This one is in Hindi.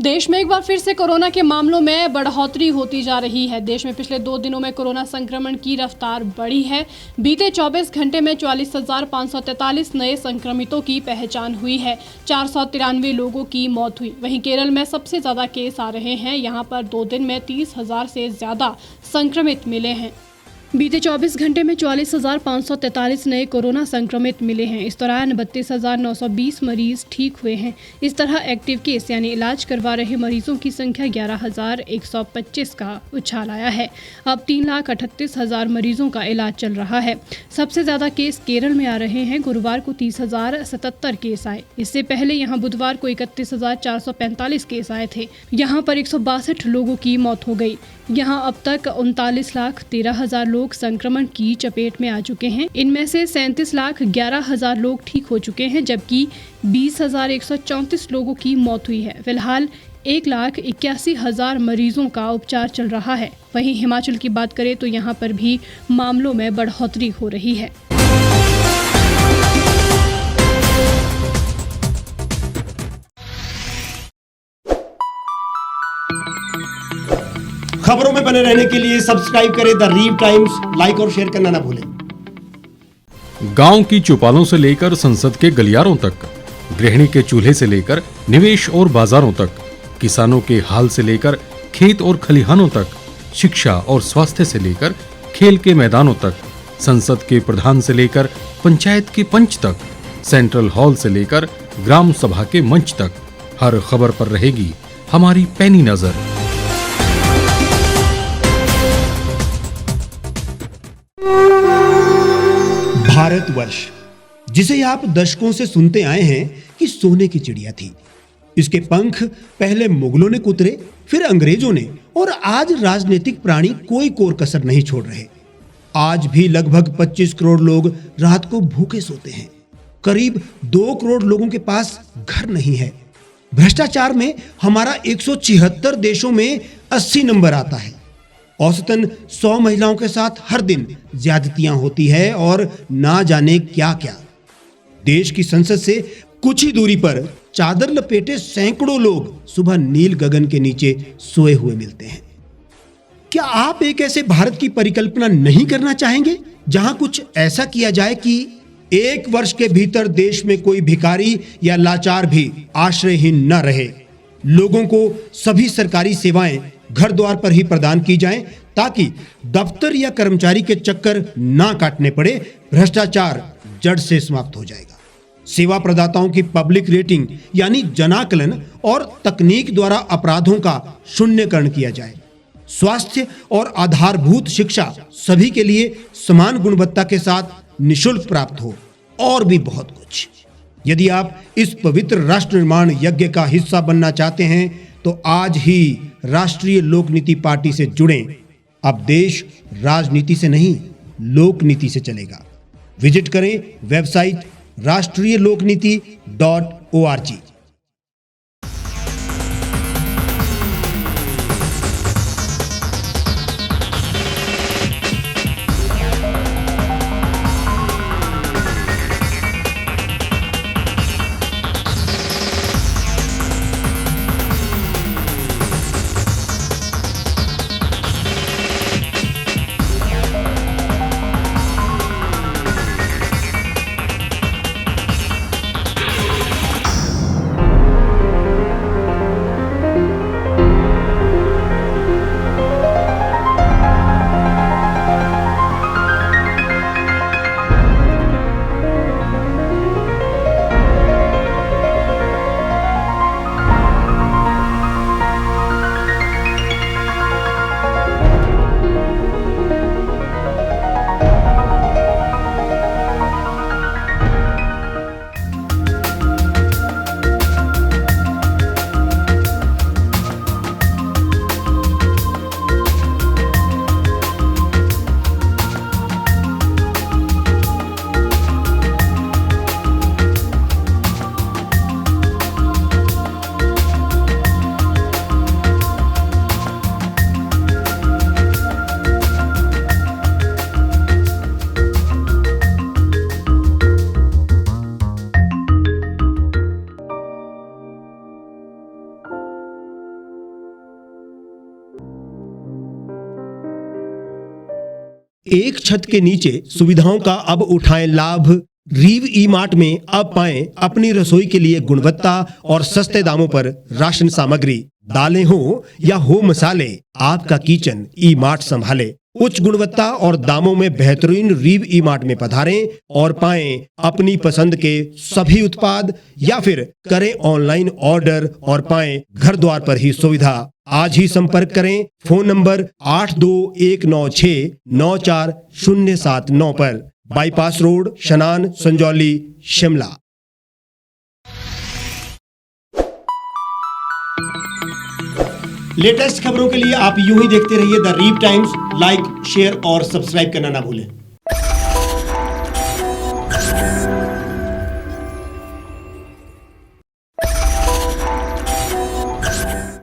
देश में एक बार फिर से कोरोना के मामलों में बढ़ोतरी होती जा रही है। देश में पिछले 2 दिनों में कोरोना संक्रमण की रफ्तार बढ़ी है। बीते 24 घंटे में 44,543 नए संक्रमितों की पहचान हुई है। 493 लोगों की मौत हुई। वहीं केरल में सबसे ज्यादा केस आ रहे हैं। यहां पर 2 दिन में 30,000 से ज्यादा संक्रमित मिले हैं। बीते 24 घंटे में 44,543 नए कोरोना संक्रमित मिले हैं। इस दौरान 32,920 मरीज ठीक हुए हैं। इस तरह एक्टिव केस यानी इलाज करवा रहे मरीजों की संख्या 11,125 का उछाल आया है। अब 3,38,000 मरीजों का इलाज चल रहा है। सबसे ज्यादा केस केरल में आ रहे हैं। गुरुवार को 30,077 केस आए। इससे पहले यहां बुधवार को 31,445 केस आए थे। यहां पर 162 लोगों की मौत हो गई। यहां अब तक 39,13,000 लोग संक्रमण की चपेट में आ चुके हैं। इनमें से 37,11,000 लोग ठीक हो चुके हैं, जबकि 20,134 लोगों की मौत हुई है। फिलहाल 1,81,000 मरीजों का उपचार चल रहा है। वहीं हिमाचल की बात करें तो यहां पर भी मामलों में बढ़ोतरी हो रही है। खबरों में बने रहने के लिए सब्सक्राइब करें द रीव टाइम्स, लाइक और शेयर करना ना भूलें। गांव की चौपालों से लेकर संसद के गलियारों तक, गृहिणी के चूल्हे से लेकर निवेश और बाजारों तक, किसानों के हाल से लेकर खेत और खलिहानों तक, शिक्षा और स्वास्थ्य से लेकर खेल के मैदानों तक, संसद के प्रधान से लेकर पंचायत के पंच तक, सेंट्रल हॉल से लेकर ग्राम सभा के मंच तक, हर खबर पर रहेगी हमारी पैनी नजर। भारतवर्ष, जिसे आप दशकों से सुनते आए हैं कि सोने की चिड़िया थी। इसके पंख पहले मुगलों ने कुतरे, फिर अंग्रेजों ने, और आज राजनीतिक प्राणी कोई कोर कसर नहीं छोड़ रहे। आज भी लगभग 25 करोड़ लोग रात को भूखे सोते हैं। करीब 2 करोड़ लोगों के पास घर नहीं है। भ्रष्टाचार में हमारा 176 देशों में 80 नंबर आता है। औसतन 100 महिलाओं के साथ हर दिन ज्यादतियां होती है और ना जाने क्या क्या। देश की संसद से कुछ ही दूरी पर चादर लपेटे सैकड़ों लोग सुबह नील गगन के नीचे सोए हुए मिलते हैं। क्या आप एक ऐसे भारत की परिकल्पना नहीं करना चाहेंगे जहां कुछ ऐसा किया जाए कि 1 वर्ष के भीतर देश में कोई भिखारी या लाचार भी आश्रयहीन न रहे? लोगों को सभी सरकारी सेवाएं घर द्वार पर ही प्रदान की जाएं, ताकि दफ्तर या कर्मचारी के चक्कर ना काटने पड़े। भ्रष्टाचार जड़ से समाप्त हो जाएगा। सेवा प्रदाताओं की पब्लिक रेटिंग यानी जनाकलन और तकनीक द्वारा अपराधों का शून्यकरण किया जाए। स्वास्थ्य और आधारभूत शिक्षा सभी के लिए समान गुणवत्ता के साथ निःशुल्क प्राप्त हो, और भी बहुत कुछ। यदि आप इस पवित्र राष्ट्र निर्माण यज्ञ का हिस्सा बनना चाहते हैं तो आज ही राष्ट्रीय लोक नीति पार्टी से जुड़ें। अब देश राजनीति से नहीं, लोक नीति से चलेगा। विजिट करें वेबसाइट rastriyalokniti.org। एक छत के नीचे सुविधाओं का अब उठाएं लाभ। रीव ई मार्ट में अब पाएं अपनी रसोई के लिए गुणवत्ता और सस्ते दामों पर राशन सामग्री। दालें हो या हो मसाले, आपका किचन ई मार्ट संभाले। उच्च गुणवत्ता और दामों में बेहतरीन रीव ई मार्ट में पधारें और पाएं अपनी पसंद के सभी उत्पाद, या फिर करें ऑनलाइन ऑर्डर और पाएं घर द्वार पर ही सुविधा। आज ही संपर्क करें फोन नंबर 8219694079 पर, बाईपास रोड, शनान, संजौली, शिमला। लेटेस्ट खबरों के लिए आप यूं ही देखते रहिए द रीव टाइम्स। लाइक, शेयर और सब्सक्राइब करना ना भूलें।